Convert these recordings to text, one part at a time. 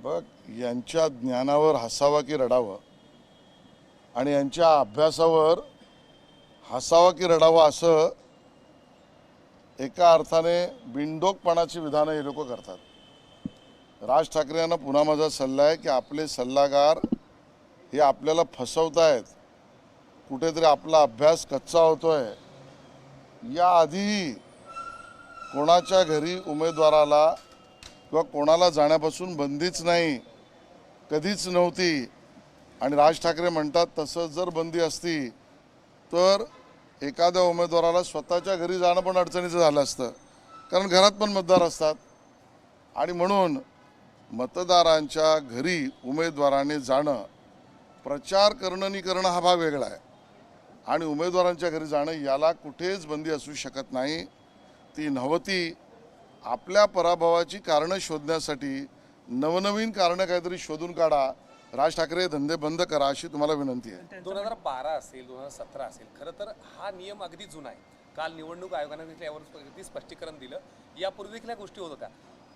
बघ, यांच्या ज्ञानावर हसावं की रडावं आणि यांच्या अभ्यासावर हसावं की रडावं असं एका अर्थाने बिनडोकपणाची विधानं हे लोक करतात. राज ठाकरे यांना पुन्हा माझा सल्ला आहे की आपले सल्लागार हे आपल्याला फसवतायत, कुठेतरी आपला अभ्यास कच्चा होतोय. याआधी कोणाच्या घरी उमेदवाराला किंवा कोणाला जाण्यापासून बंदीच नाही, कधीच नव्हती. आणि राज ठाकरे म्हणतात तसं जर बंदी असती तर एखाद्या उमेदवाराला स्वतःच्या घरी जाणं पण अडचणीचं झालं असतं, कारण घरात पण मतदार असतात. आणि म्हणून मतदारांच्या घरी उमेदवाराने जाणं, प्रचार करणं नि करणं हा भाग वेगळा आहे, आणि उमेदवारांच्या घरी जाणं याला कुठेच बंदी असू शकत नाही. ती नव्हती. आपल्या पराभवाची कारणं शोधण्यासाठी नवनवीन कारणं काहीतरी शोधून काढा. राज ठाकरे धंदे बंद करा अशी तुम्हाला विनंती आहे. 2012 असेल, 2017 असेल, खरं तर हा नियम अगदी जुना आहे. काल निवडणूक आयोगाने देखील यावर अगदी स्पष्टीकरण दिलं. यापूर्वी देखील या गोष्टी होत होत्या.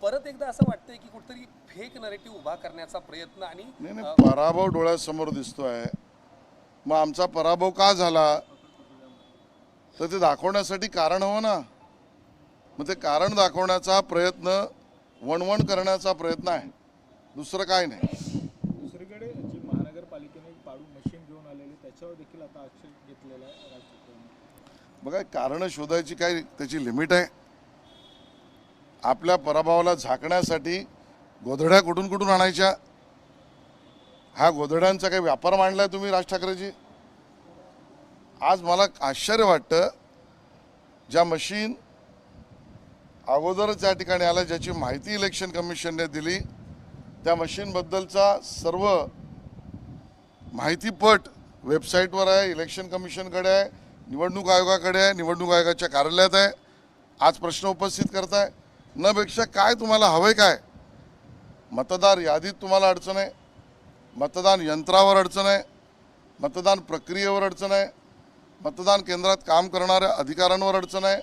परत एकदा असं वाटतंय की कुठेतरी फेक नरेटिव्ह उभा करण्याचा प्रयत्न आणि नाही, पराभव डोळ्यासमोर दिसतोय. मग आमचा पराभव का झाला तर ते दाखवण्यासाठी कारण हवं ना. मग ते कारण दाखवण्याचा प्रयत्न, वणवण करण्याचा प्रयत्न आहे, दुसरं काय नाही. दुसरीकडे जी महानगरपालिकेने पाडू मशीन घेऊन आलेली त्याच्यावर देखील आता आक्षेप घेतलेला आहे राज ठाकरेंनी. बघा, कारणं शोधायची काय त्याची लिमिट आहे. आपल्या पराभवाला झाकण्यासाठी गोधड्या कुठून कुठून आणायच्या, हा गोधड्यांचा काही व्यापार मांडलाय तुम्ही राज ठाकरेजी. आज मला आश्चर्य वाटतं, ज्या मशीन अगोदरच त्या ठिकाणी आल्या, ज्याची माहिती इलेक्शन कमिशनने दिली, त्या मशीनबद्दलचा सर्व माहितीपट वेबसाईटवर आहे, इलेक्शन कमिशनकडे आहे, निवडणूक आयोगाकडे आहे, निवडणूक आयोगाच्या कार्यालयात आहे. आज प्रश्न उपस्थित करताय. न पेक्षा काय तुम्हाला हवंय काय? मतदार यादीत तुम्हाला अडचण आहे, मतदान यंत्रावर अडचण आहे, मतदान प्रक्रियेवर अडचण आहे, मतदान केंद्रात काम करणाऱ्या अधिकाऱ्यांवर अडचण आहे,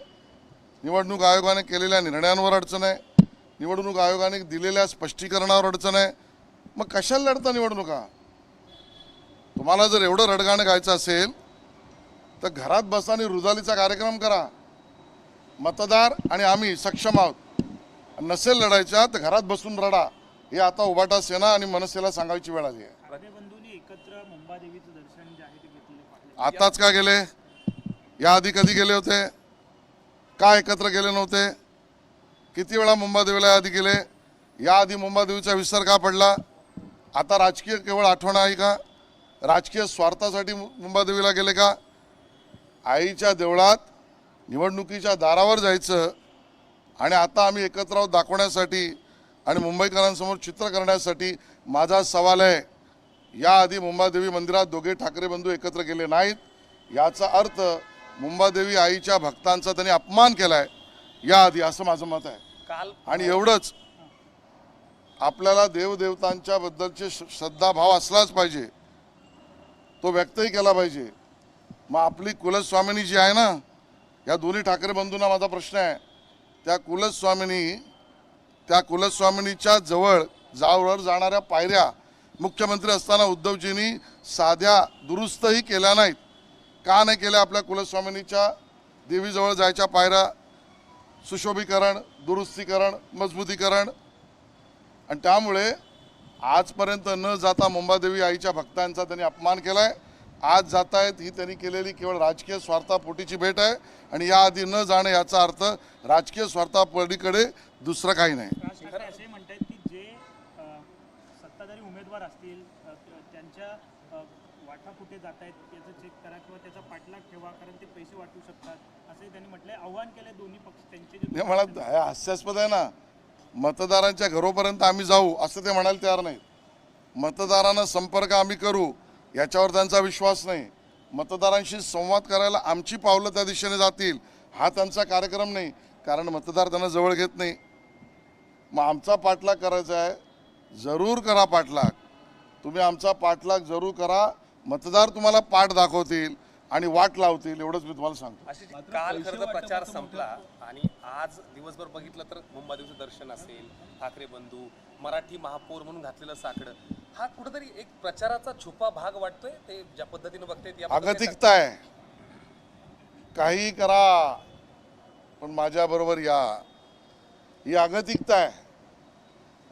निवडणूक आयोगाने केलेल्या निर्णयांवर अडचण आहे, निवडणूक आयोगाने दिलेल्या स्पष्टीकरणावर अडचण आहे. मग कशाला लढता निवडणुका? तुम्हाला जर एवढं रडगाणं गायचं असेल तर घरात बसा आणि रुदालीचा कार्यक्रम करा. मतदार आणि आम्ही सक्षम आहोत. नसेल लढायच्या तर घरात बसून रडा. हे आता उभाटा सेना आणि मनसेला सांगायची वेळ आली आहे. बंधूंनी एकत्र मुंबादेवीचं दर्शन जे आहे ते घेतलेलं. आताच का गेले? याआधी कधी गेले होते? का एकत्र गेले नव्हते? किती वेळा मुंबादेवीला याआधी गेले? याआधी मुंबादेवीचा विसर का पडला? आता राजकीय केवळ आठवण आहे का? राजकीय स्वार्थासाठी मुंबादेवीला गेले का? आईच्या देवळात निवडणुकीच्या दारावर जायचं आणि आता आम्ही एकत्र आहोत दाखवण्यासाठी आणि मुंबईकरांसमोर चित्र करण्यासाठी. माझा सवाल आहे, याआधी मुंबादेवी मंदिरात दोघे ठाकरे बंधू एकत्र गेले नाहीत. याचा अर्थ मुंबादेवी आईच्या भक्तांचा त्यांनी अपमान केलाय याआधी, असं माझं मत आहे. काल आणि एवढंच, आपल्याला देवदेवतांच्या बद्दलचे श्रद्धाभाव असलाच पाहिजे, तो व्यक्तही केला पाहिजे. मग आपली कुलस्वामिनी जी आहे ना, या दोन्ही ठाकरे बंधूंना माझा प्रश्न आहे, त्या कुलस्वामिनीच्या जवळ जाणाऱ्या पायऱ्या मुख्यमंत्री असताना उद्धवजींनी साध्या दुरुस्तही केल्या नाहीत. का नाही केल्या? आपल्या कुलस्वामिनीच्या देवीजवळ जायच्या पायऱ्या सुशोभीकरण, दुरुस्तीकरण, मजबूतीकरण. आणि त्यामुळे आजपर्यंत न जाता मुंबादेवी आईच्या भक्तांचा त्यांनी अपमान केलाय. आज जात आहेत ही त्यांनी केलेली केवळ राजकीय स्वार्थापोटीची भेट आहे. आणि याआधी न जाणे याचा अर्थ राजकीय स्वार्थापलीकडे दुसरं काही नाही. असे म्हणतात की जे सत्ताधारी उमेदवार असतील त्यांच्या वाटा कुठे जात आहेत याचं चेक करा किंवा त्याचा पाठलाग ठेवा, कारण ते पैसे वाटू शकतात असंही त्यांनी म्हटलंय. आव्हान केलंय दोन्ही पक्ष त्यांचे. मला हास्यास्पद आहे ना, मतदारांच्या घरोपर्यंत आम्ही जाऊ असं ते म्हणायला तयार नाहीत. मतदारांना संपर्क आम्ही करू याच्यावर त्यांचा विश्वास नाही. मतदारांशी संवाद करायला आमची पावलं त्या दिशेने जातील हा त्यांचा कार्यक्रम नाही, कारण मतदार त्यांना जवळ घेत नाही. मग आमचा पाठलाग करायचा आहे, जरूर करा पाठलाग. तुम्ही आमचा पाठलाग जरूर करा. मतदार तुम्हाला पाठ दाखवतील, आणि वाट लावतील एवढंच मी तुम्हाला सांगतो. अशी काल खरं तर प्रचार संपला आणि आज दिवसभर बघितलं तर मुंबादेवीचं दर्शन असेल, ठाकरे बंधू, मराठी महापौर म्हणून घातलेलं साकडं, हा कुठेतरी एक प्रचाराचा छुपा भाग वाटतोय. ते ज्या पद्धतीने बघतायत या पद्धतीने अगतिकता आहे. काही करा पण माझ्याबरोबर या, ही अगतिकता आहे.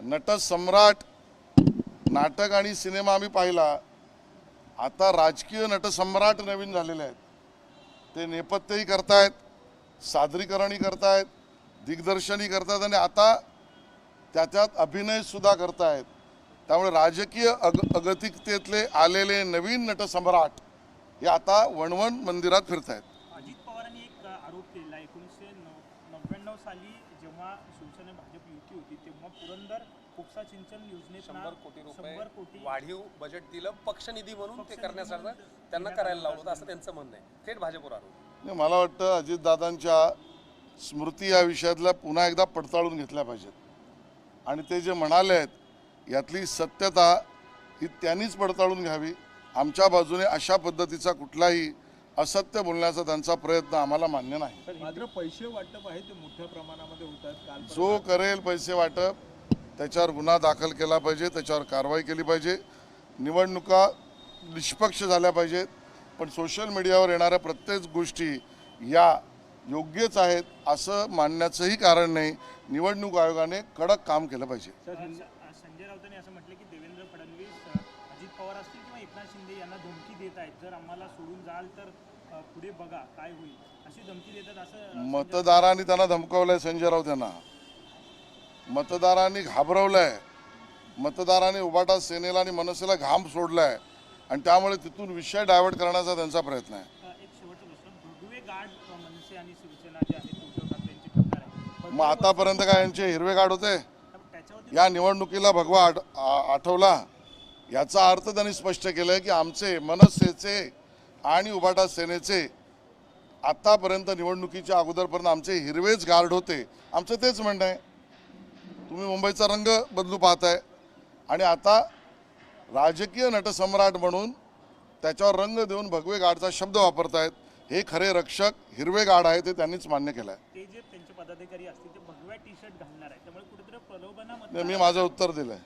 नटसम्राट नाटक आणि सिनेमा आम्ही पाहिला. आता राजकीय नटसम्राट नवीन झालेले आहेत. ते नेपथ्यही करतायत, सादरीकरणही करतायत, दिग्दर्शनही करतायत आणि आता त्याच्यात अभिनय सुद्धा करतायत. त्यामुळे राजकीय अगतिकतेतले आलेले नवीन नटसम्राट हे आता वणवण मंदिरात फिरतायत. अजित पवारांनी एक आरोप केलेला 1999 साली जेव्हा शिवसेना भाजप युती होती तेव्हा पुरंदर उपसा सिंचन योजनेत 100 कोटी रुपये 100 कोटी वाढीव बजेट दिलं पक्षनिधी म्हणून ते करण्यासाठी त्यांना करायला लावलं होतं असं त्यांचं म्हणणं आहे. थेट भाजपवर आरोप. नाही, मला वाटतं अजितदादांच्या स्मृती या विषयातल्या पुन्हा एकदा पडताळून घेतल्या पाहिजेत आणि ते जे म्हणाले आहेत यातली सत्यता ही त्यांनीच पडताळून घ्यावी. आमच्या बाजूने अशा पद्धतीचा कुठलाही असत्य बोलण्याचा त्यांचा प्रयत्न आम्हाला मान्य नाही. मात्र पैसे वाटप आहे ते मोठ्या प्रमाणामध्ये होतात. काल जो करेल पैसे वाटप त्याच्यावर गुन्हा दाखल केला पाहिजे, त्याच्यावर कारवाई केली पाहिजे. निवडणुका निष्पक्ष झाल्या पाहिजेत. पण सोशल मीडियावर येणाऱ्या प्रत्येक गोष्टी या योग्यच आहेत असं मानण्याचंही कारण नाही. निवडणूक आयोगाने कडक काम केलं पाहिजे. संजय राऊतांनी असं म्हटलं की देवेंद्र फडणवीस अजित पवार असतील किंवा एकनाथ शिंदे यांना धमकी देत आहेत, जर आम्हाला सोडून जाल तर पुढे बघा काय होईल अशी धमकी देतात. असं मतदारांनी त्यांना धमकावलंय. संजय राऊत यांना मतदारांनी घाबरवलंय. मतदारांनी उभाटा सेनेला आणि मनसेला घाम सोडलाय आणि त्यामुळे तिथून विषय डायव्हर्ट करण्याचा त्यांचा प्रयत्न आहे. एक शेवटचा प्रश्न, भगवे गाड मनसे आणि शिवसेना जे आहेत उद्धव ठाकरे यांची ठरणार आहे, मग आतापर्यंत काय यांचे हिरवे गाड होते? त्याच्यावरती या निवडणुकीला भगवा आठवला. याचा अर्थ त्यांनी स्पष्ट केलंय की आमचे मनसेचे आणि उभाटा सेनेचे आतापर्यंत निवडणुकीच्या अगोदरपर्यंत आमचे हिरवेच गार्ड होते. आमचं तेच म्हणणं आहे. तुम्ही मुंबईचा रंग बदलू पाहताय आणि आता राजकीय नटसम्राट म्हणून त्याच्यावर रंग देऊन भगवे गाडचा शब्द वापरतायत. हे खरे रक्षक हिरवे गाड आहे ते त्यांनीच मान्य केलं आहे. ते जे त्यांचे पदाधिकारी असतील ते भगव्या टी शर्ट घालणार आहे, त्यामुळे कुठेतरी प्रलोभनामध्ये मी माझं उत्तर दिलंय.